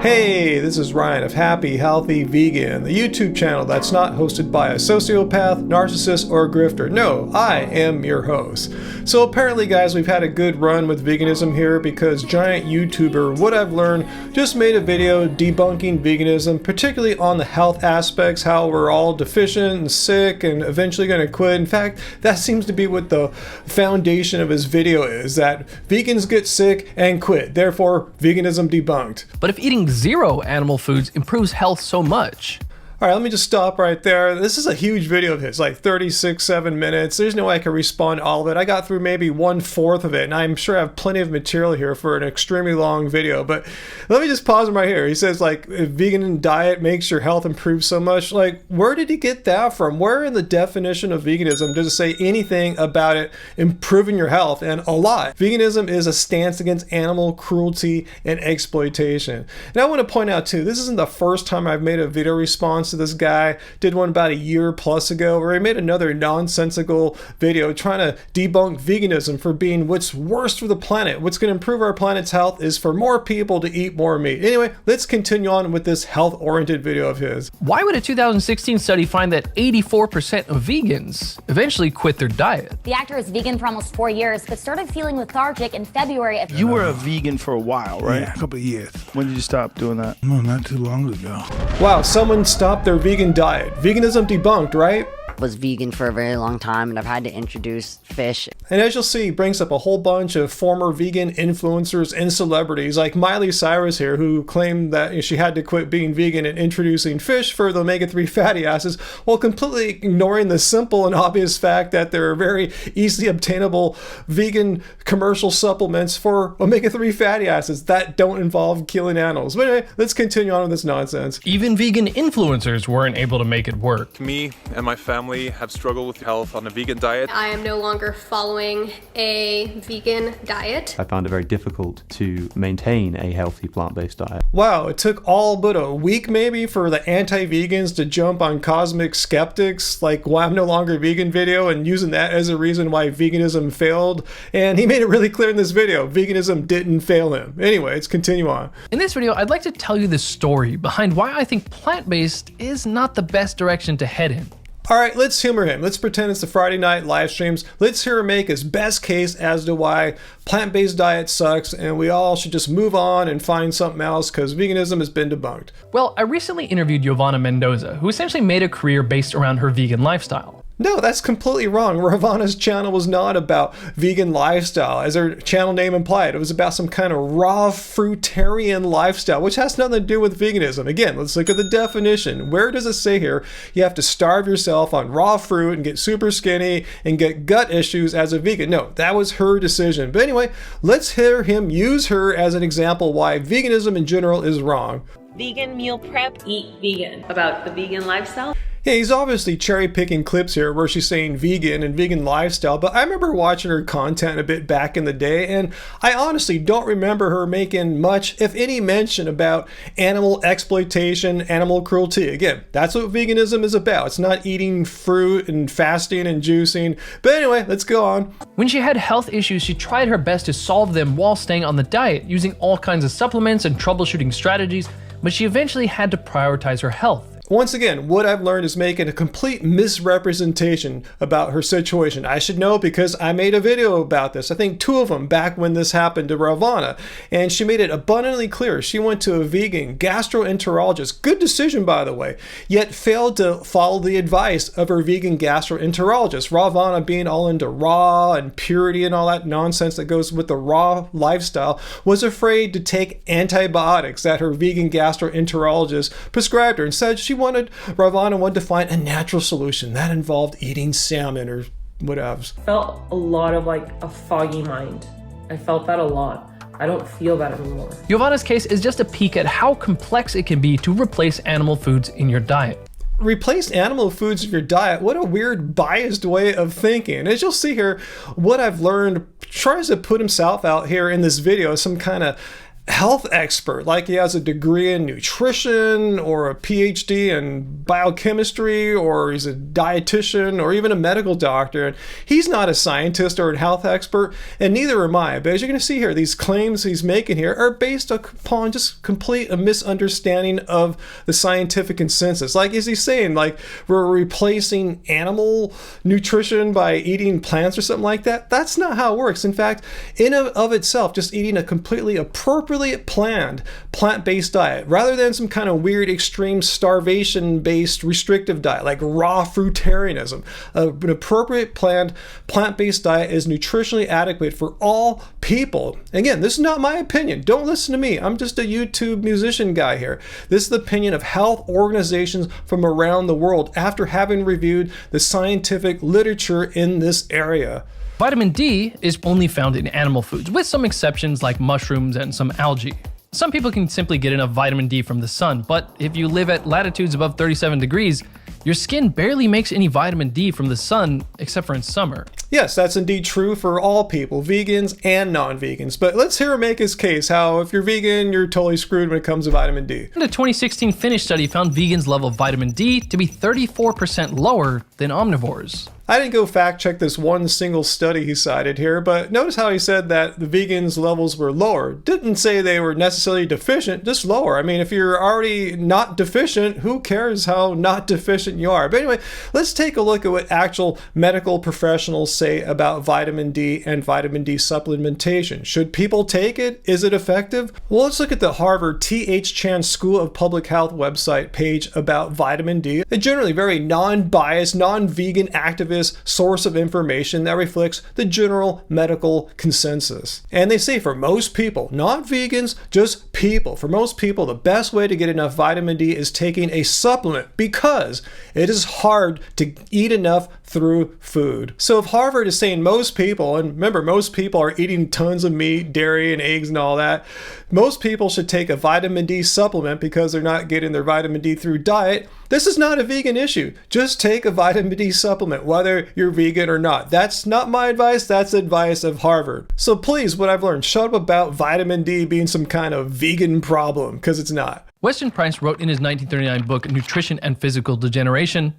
Hey, this is Ryan of Happy Healthy Vegan, the YouTube channel that's not hosted by a sociopath, narcissist, or grifter. No, I am your host. So apparently, guys, we've had a good run with veganism here because giant YouTuber What I've Learned just made a video debunking veganism, particularly on the health aspects, how we're all deficient and sick and eventually going to quit. In fact, that seems to be what the foundation of his video is, that vegans get sick and quit. Therefore, veganism debunked. But if eating zero animal foods improves health so much. All right, let me just stop right there. This is a huge video of his, like 7 minutes. There's no way I can respond to all of it. I got through maybe 1/4 of it, and I'm sure I have plenty of material here for an extremely long video. But let me just pause him right here. He says, like, if vegan diet makes your health improve so much. Like, where did he get that from? Where in the definition of veganism does it say anything about it improving your health? And a lot. Veganism is a stance against animal cruelty and exploitation. And I want to point out, too, this isn't the first time I've made a video response to this guy. Did one about a year plus ago where he made another nonsensical video trying to debunk veganism for being what's worst for the planet. What's going to improve our planet's health is for more people to eat more meat. Anyway, let's continue on with this health-oriented video of his. Why would a 2016 study find that 84% of vegans eventually quit their diet? The actor is vegan for almost 4 years, but started feeling lethargic in February of... You were a vegan for a while, right? Yeah, a couple of years. When did you stop doing that? No, not too long ago. Wow, someone stopped their vegan diet. Veganism debunked, right? Was vegan for a very long time, and I've had to introduce fish. And as you'll see, he brings up a whole bunch of former vegan influencers and celebrities like Miley Cyrus here, who claimed that she had to quit being vegan and introducing fish for the omega-3 fatty acids, while completely ignoring the simple and obvious fact that there are very easily obtainable vegan commercial supplements for omega-3 fatty acids that don't involve killing animals. But anyway, let's continue on with this nonsense. Even vegan influencers weren't able to make it work. Me and my family have struggled with health on a vegan diet. I am no longer following a vegan diet. I found it very difficult to maintain a healthy plant-based diet. Wow, it took all but a week maybe for the anti-vegans to jump on cosmic skeptics like why I'm no longer vegan video and using that as a reason why veganism failed. And he made it really clear in this video, veganism didn't fail him. Anyway, let's continue on. In this video, I'd like to tell you the story behind why I think plant-based is not the best direction to head in. All right, let's humor him. Let's pretend it's the Friday night live streams. Let's hear him make his best case as to why plant-based diet sucks and we all should just move on and find something else because veganism has been debunked. Well, I recently interviewed Jovana Mendoza, who essentially made a career based around her vegan lifestyle. No, that's completely wrong. Ravana's channel was not about vegan lifestyle, as her channel name implied. It was about some kind of raw fruitarian lifestyle, which has nothing to do with veganism. Again, let's look at the definition. Where does it say here you have to starve yourself on raw fruit and get super skinny and get gut issues as a vegan? No, that was her decision. But anyway, let's hear him use her as an example why veganism in general is wrong. Vegan meal prep, eat vegan. About the vegan lifestyle. Yeah, he's obviously cherry-picking clips here where she's saying vegan and vegan lifestyle, but I remember watching her content a bit back in the day, and I honestly don't remember her making much, if any, mention about animal exploitation, animal cruelty. Again, that's what veganism is about. It's not eating fruit and fasting and juicing. But anyway, let's go on. When she had health issues, she tried her best to solve them while staying on the diet, using all kinds of supplements and troubleshooting strategies, but she eventually had to prioritize her health. Once again, What I've Learned is making a complete misrepresentation about her situation. I should know because I made a video about this. I think 2 of them back when this happened to Jovana. And she made it abundantly clear. She went to a vegan gastroenterologist. Good decision, by the way. Yet failed to follow the advice of her vegan gastroenterologist. Jovana, being all into raw and purity and all that nonsense that goes with the raw lifestyle, was afraid to take antibiotics that her vegan gastroenterologist prescribed her. Instead, Jovana wanted to find a natural solution that involved eating salmon or whatever. Felt a lot of like a foggy mind. I felt that a lot. I don't feel that anymore. Jovana's case is just a peek at how complex it can be to replace animal foods in your diet. Replace animal foods in your diet? What a weird, biased way of thinking. As you'll see here, What I've Learned tries to put himself out here in this video as some kind of health expert, like he has a degree in nutrition or a PhD in biochemistry, or he's a dietitian or even a medical doctor. And he's not a scientist or a health expert, and neither am I. But as you're going to see here, these claims he's making here are based upon just complete a misunderstanding of the scientific consensus. Like, is he saying like we're replacing animal nutrition by eating plants or something like that? That's not how it works. In fact, in of itself, just eating a completely appropriately planned plant-based diet rather than some kind of weird extreme starvation-based restrictive diet like raw fruitarianism. An appropriate planned plant-based diet is nutritionally adequate for all people. Again, this is not my opinion. Don't listen to me. I'm just a YouTube musician guy here. This is the opinion of health organizations from around the world after having reviewed the scientific literature in this area. Vitamin D is only found in animal foods, with some exceptions like mushrooms and some algae. Some people can simply get enough vitamin D from the sun, but if you live at latitudes above 37 degrees, your skin barely makes any vitamin D from the sun, except for in summer. Yes, that's indeed true for all people, vegans and non-vegans. But let's hear him make his case, how if you're vegan, you're totally screwed when it comes to vitamin D. A 2016 Finnish study found vegans' level of vitamin D to be 34% lower than omnivores. I didn't go fact check this one single study he cited here, but notice how he said that the vegans' levels were lower. Didn't say they were necessarily deficient, just lower. I mean, if you're already not deficient, who cares how not deficient you are? But anyway, let's take a look at what actual medical professionals say about vitamin D and vitamin D supplementation. Should people take it? Is it effective? Well, let's look at the Harvard T.H. Chan School of Public Health website page about vitamin D. A generally very non-biased, non-vegan activist source of information that reflects the general medical consensus. And they say for most people, not vegans, just people, for most people, the best way to get enough vitamin D is taking a supplement because it is hard to eat enough through food. So if Harvard is saying most people, and remember most people are eating tons of meat, dairy, and eggs and all that, most people should take a vitamin D supplement because they're not getting their vitamin D through diet. This is not a vegan issue. Just take a vitamin D supplement, whether you're vegan or not. That's not my advice, that's advice of Harvard. So please, what I've learned, shut up about vitamin D being some kind of vegan problem, because it's not. Weston Price wrote in his 1939 book, Nutrition and Physical Degeneration,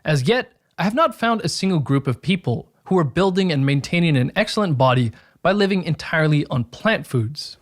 "As yet, I have not found a single group of people who are building and maintaining an excellent body by living entirely on plant foods."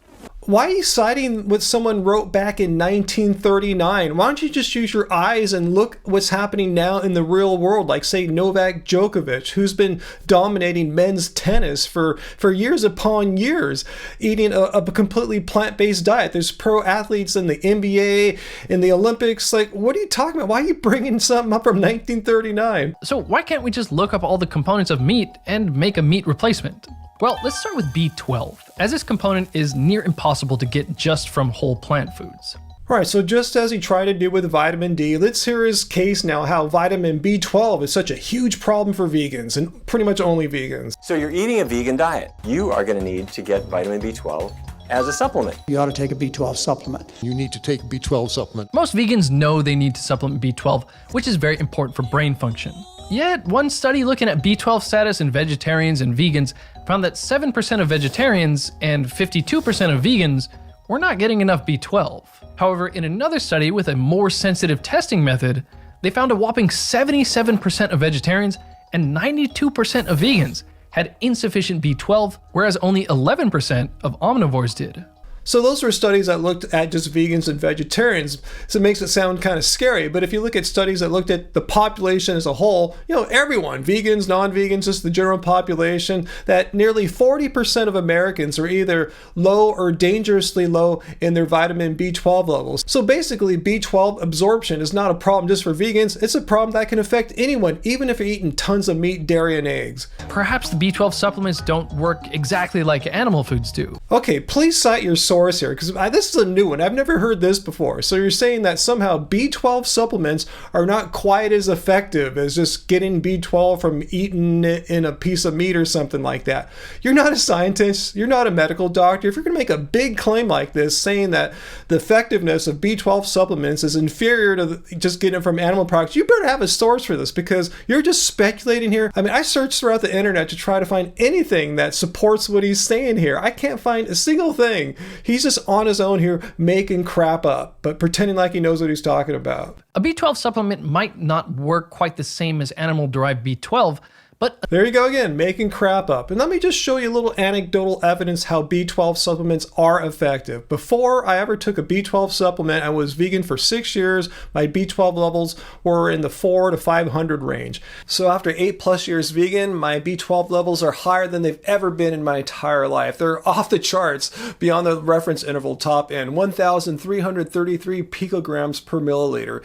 Why are you citing what someone wrote back in 1939? Why don't you just use your eyes and look what's happening now in the real world, like say Novak Djokovic, who's been dominating men's tennis for years upon years, eating a completely plant-based diet. There's pro athletes in the NBA, in the Olympics. Like, what are you talking about? Why are you bringing something up from 1939? So why can't we just look up all the components of meat and make a meat replacement? Well, let's start with B12, as this component is near impossible to get just from whole plant foods. Right, so just as he tried to do with vitamin D, let's hear his case now how vitamin B12 is such a huge problem for vegans, and pretty much only vegans. So you're eating a vegan diet. You are going to need to get vitamin B12 as a supplement. You ought to take a B12 supplement. You need to take a B12 supplement. Most vegans know they need to supplement B12, which is very important for brain function. Yet, one study looking at B12 status in vegetarians and vegans found that 7% of vegetarians and 52% of vegans were not getting enough B12. However, in another study with a more sensitive testing method, they found a whopping 77% of vegetarians and 92% of vegans had insufficient B12, whereas only 11% of omnivores did. So those were studies that looked at just vegans and vegetarians, so it makes it sound kind of scary. But if you look at studies that looked at the population as a whole, you know, everyone, vegans, non-vegans, just the general population, that nearly 40% of Americans are either low or dangerously low in their vitamin B12 levels. So basically, B12 absorption is not a problem just for vegans, it's a problem that can affect anyone, even if you're eating tons of meat, dairy, and eggs. Perhaps the B12 supplements don't work exactly like animal foods do. Okay, please cite your source here, because this is a new one. I've never heard this before. So you're saying that somehow B12 supplements are not quite as effective as just getting B12 from eating it in a piece of meat or something like that. You're not a scientist. You're not a medical doctor. If you're going to make a big claim like this, saying that the effectiveness of B12 supplements is inferior to just getting it from animal products, you better have a source for this, because you're just speculating here. I mean, I searched throughout the internet to try to find anything that supports what he's saying here. I can't find a single thing he's just on his own here making crap up, but pretending like he knows what he's talking about. A B12 supplement might not work quite the same as animal-derived B12, but there you go again, making crap up. And let me just show you a little anecdotal evidence how B12 supplements are effective. Before I ever took a B12 supplement, I was vegan for 6 years. My B12 levels were in the 400 to 500 range. So after 8+ years vegan, my B12 levels are higher than they've ever been in my entire life. They're off the charts beyond the reference interval top end, 1,333 picograms per milliliter.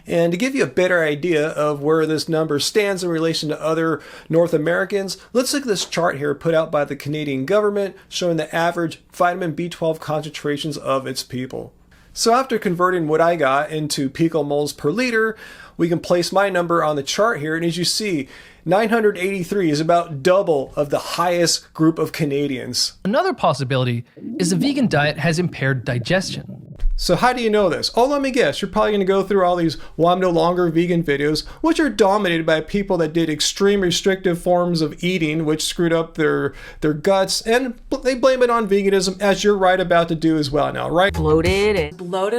And to give you a better idea of where this number stands in relation to other North Americans, let's look at this chart here put out by the Canadian government showing the average vitamin B12 concentrations of its people. So after converting what I got into picomoles per liter, we can place my number on the chart here, and as you see, 983 is about double of the highest group of Canadians. Another possibility is the vegan diet has impaired digestion. So how do you know this? Oh, let me guess. You're probably going to go through all these "Well, I'm no longer vegan" videos, which are dominated by people that did extreme restrictive forms of eating, which screwed up their guts, and they blame it on veganism, as you're right about to do as well now, right? Bloated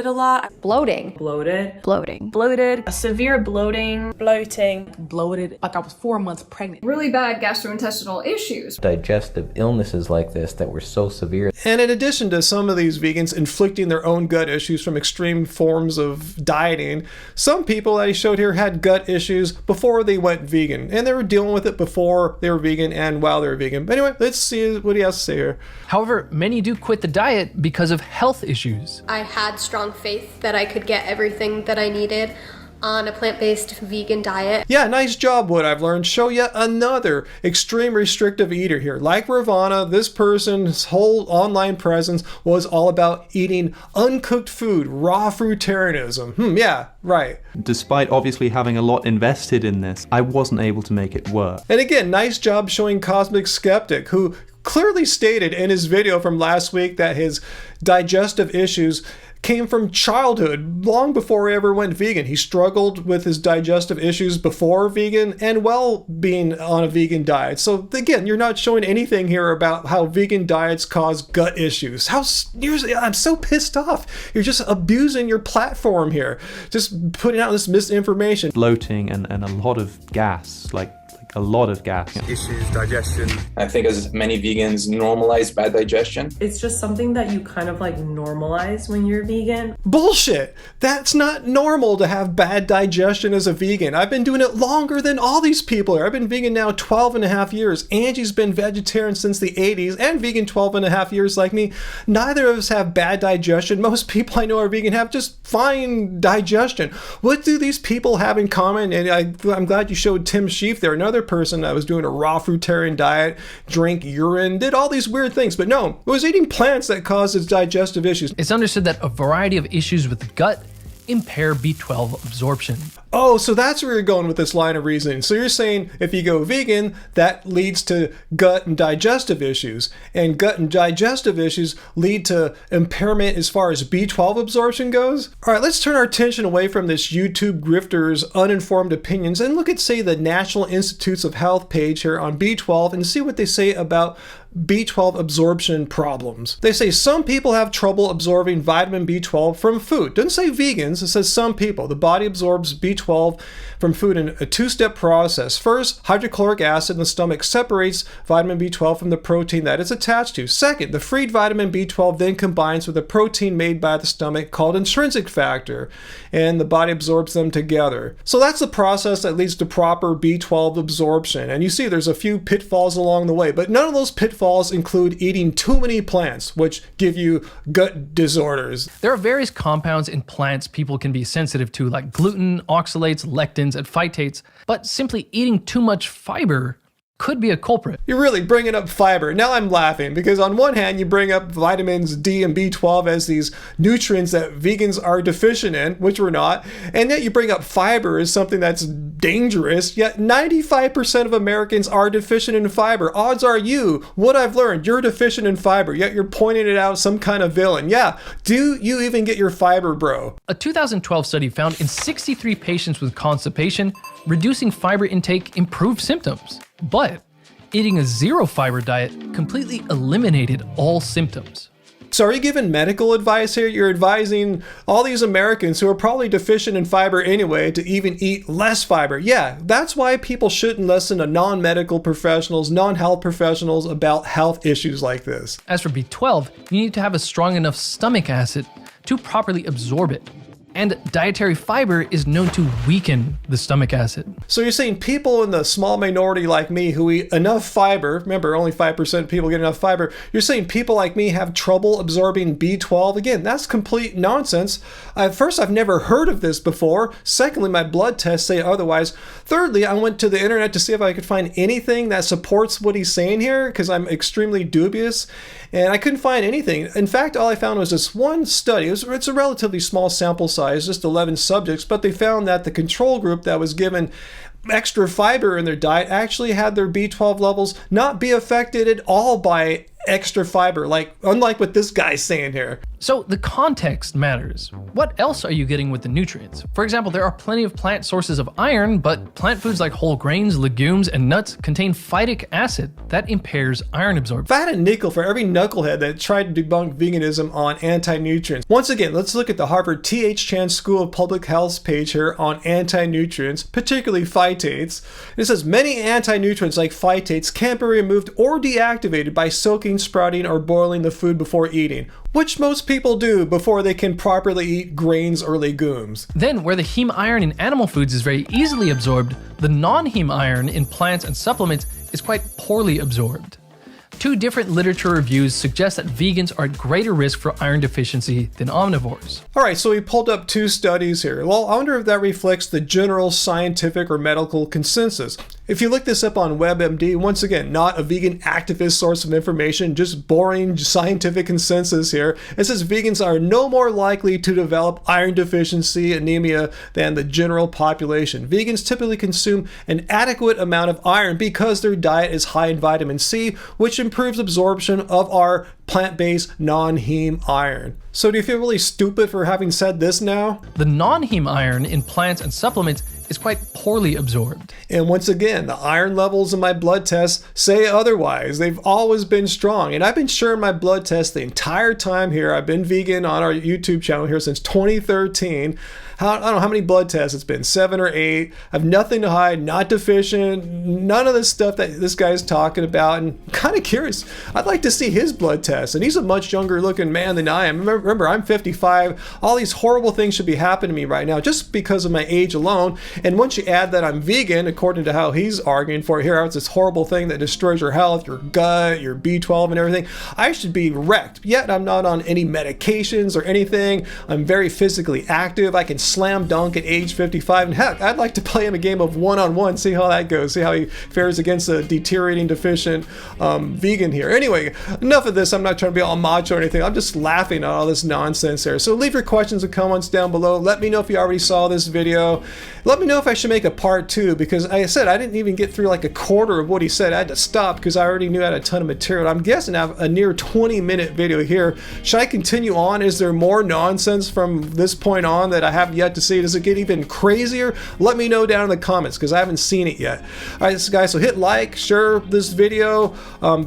a lot. Bloating. Bloated. A severe bloating. Bloated. Like I was 4 months pregnant. Really bad gastrointestinal issues. Digestive illnesses like this that were so severe. And in addition to some of these vegans inflicting their own gut issues from extreme forms of dieting, some people that he showed here had gut issues before they went vegan, and they were dealing with it before they were vegan and while they were vegan. But anyway, let's see what he has to say here. However, many do quit the diet because of health issues. I had strong faith that I could get everything that I needed on a plant-based vegan diet. Yeah, nice job, what I've learned. Show yet another extreme restrictive eater here. Like Jovana, this person's whole online presence was all about eating uncooked food, raw fruitarianism. Yeah, right. Despite obviously having a lot invested in this, I wasn't able to make it work. And again, nice job showing Cosmic Skeptic, who clearly stated in his video from last week that his digestive issues came from childhood, long before he ever went vegan. He struggled with his digestive issues before vegan and while being on a vegan diet. So again, you're not showing anything here about how vegan diets cause gut issues. I'm so pissed off. You're just abusing your platform here, just putting out this misinformation. Bloating and a lot of gas, like a lot of gas. Issues, digestion. I think as many vegans normalize bad digestion. It's just something that you kind of like normalize when you're vegan. Bullshit! That's not normal to have bad digestion as a vegan. I've been doing it longer than all these people are. I've been vegan now 12.5 years. Angie's been vegetarian since the 80s and vegan 12.5 years like me. Neither of us have bad digestion. Most people I know are vegan have just fine digestion. What do these people have in common? And I'm glad you showed Tim Sheaf there, another person that was doing a raw fruitarian diet, drank urine, did all these weird things, but no, it was eating plants that caused its digestive issues. It's understood that a variety of issues with the gut impair B12 absorption. Oh, so that's where you're going with this line of reasoning. So you're saying if you go vegan, that leads to gut and digestive issues, and gut and digestive issues lead to impairment as far as B12 absorption goes? All right, let's turn our attention away from this YouTube grifter's uninformed opinions and look at, say, the National Institutes of Health page here on B12 and see what they say about B12 absorption problems. They say some people have trouble absorbing vitamin B12 from food. Doesn't say vegans, it says some people. The body absorbs B12 from food in a two-step process. First, hydrochloric acid in the stomach separates vitamin B12 from the protein that it's attached to. Second, the freed vitamin B12 then combines with a protein made by the stomach called intrinsic factor, and the body absorbs them together. So that's the process that leads to proper B12 absorption. And you see there's a few pitfalls along the way, but none of those pitfalls include eating too many plants, which give you gut disorders. There are various compounds in plants people can be sensitive to, like gluten, oxalates, lectins, and phytates, but simply eating too much fiber could be a culprit. You're really bringing up fiber. Now I'm laughing because on one hand you bring up vitamins D and B12 as these nutrients that vegans are deficient in, which we're not, and yet you bring up fiber as something that's dangerous, yet 95% of Americans are deficient in fiber. Odds are what I've learned, you're deficient in fiber, yet you're pointing it out some kind of villain. Yeah, do you even get your fiber, bro? A 2012 study found in 63 patients with constipation, reducing fiber intake improved symptoms. But eating a zero fiber diet completely eliminated all symptoms. So are you giving medical advice here? You're advising all these Americans who are probably deficient in fiber anyway to even eat less fiber. Yeah, that's why people shouldn't listen to non-medical professionals, non-health professionals about health issues like this. As for B12, you need to have a strong enough stomach acid to properly absorb it. And dietary fiber is known to weaken the stomach acid. So you're saying people in the small minority like me who eat enough fiber, remember only 5% of people get enough fiber, you're saying people like me have trouble absorbing B12? Again, that's complete nonsense. First, I've never heard of this before. Secondly, my blood tests say otherwise. Thirdly, I went to the internet to see if I could find anything that supports what he's saying here, because I'm extremely dubious, and I couldn't find anything. In fact, all I found was this one study. It's a relatively small sample size, just 11 subjects, but they found that the control group that was given extra fiber in their diet actually had their B12 levels not be affected at all by extra fiber, unlike what this guy's saying here. So the context matters. What else are you getting with the nutrients? For example, there are plenty of plant sources of iron, but plant foods like whole grains, legumes, and nuts contain phytic acid that impairs iron absorption. If I had a nickel for every knucklehead that tried to debunk veganism on anti-nutrients. Once again, let's look at the Harvard T.H. Chan School of Public Health's page here on anti-nutrients, particularly phytates. It says many anti-nutrients like phytates can't be removed or deactivated by soaking, sprouting, or boiling the food before eating, which most people do before they can properly eat grains or legumes. Then, where the heme iron in animal foods is very easily absorbed, the non-heme iron in plants and supplements is quite poorly absorbed. Two different literature reviews suggest that vegans are at greater risk for iron deficiency than omnivores. Alright, so we pulled up two studies here. Well, I wonder if that reflects the general scientific or medical consensus. If you look this up on WebMD, once again, not a vegan activist source of information, just boring scientific consensus here. It says vegans are no more likely to develop iron deficiency anemia than the general population. Vegans typically consume an adequate amount of iron because their diet is high in vitamin C, which improves absorption of our plant-based non-heme iron. So do you feel really stupid for having said this now? The non-heme iron in plants and supplements is quite poorly absorbed. And once again, the iron levels in my blood tests say otherwise. They've always been strong. And I've been sharing my blood tests the entire time here. I've been vegan on our YouTube channel here since 2013. I don't know how many blood tests it's been, 7 or 8. I have nothing to hide, not deficient, none of this stuff that this guy's talking about. And I'm kind of curious. I'd like to see his blood tests. And he's a much younger looking man than I am. Remember, I'm 55. All these horrible things should be happening to me right now just because of my age alone. And once you add that I'm vegan, according to how he's arguing for it here, it's this horrible thing that destroys your health, your gut, your B12 and everything, I should be wrecked. Yet I'm not on any medications or anything. I'm very physically active. I can slam dunk at age 55. And heck, I'd like to play him a game of one-on-one, see how that goes, see how he fares against a deteriorating deficient vegan here. Anyway, enough of this. I'm not trying to be all macho or anything. I'm just laughing at all this nonsense here. So leave your questions and comments down below. Let me know if you already saw this video. Let me know if I should make a part 2, because like I said, I didn't even get through like a quarter of what he said. I had to stop because I already knew I had a ton of material. I'm guessing I have a near 20-minute video here. Should I continue on? Is there more nonsense from this point on that I haven't yet to see? Does it get even crazier? Let me know down in the comments because I haven't seen it yet. Alright guys, so hit like, share this video,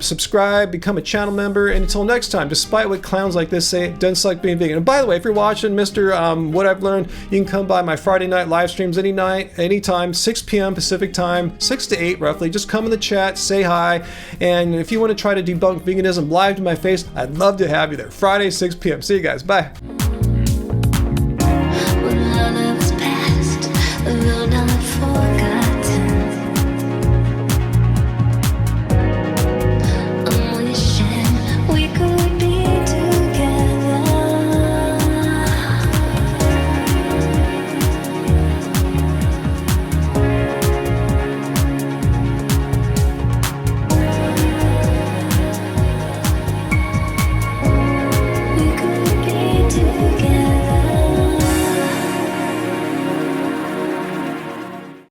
subscribe, become a channel member, and until next time, despite what clowns like this say, it doesn't suck being vegan. And by the way, if you're watching Mr. What I've Learned, you can come by my Friday night live streams any night, anytime, 6 p.m. Pacific time, 6 to 8 roughly. Just come in the chat, say hi, and if you want to try to debunk veganism live to my face, I'd love to have you there. Friday, 6 p.m. See you guys. Bye.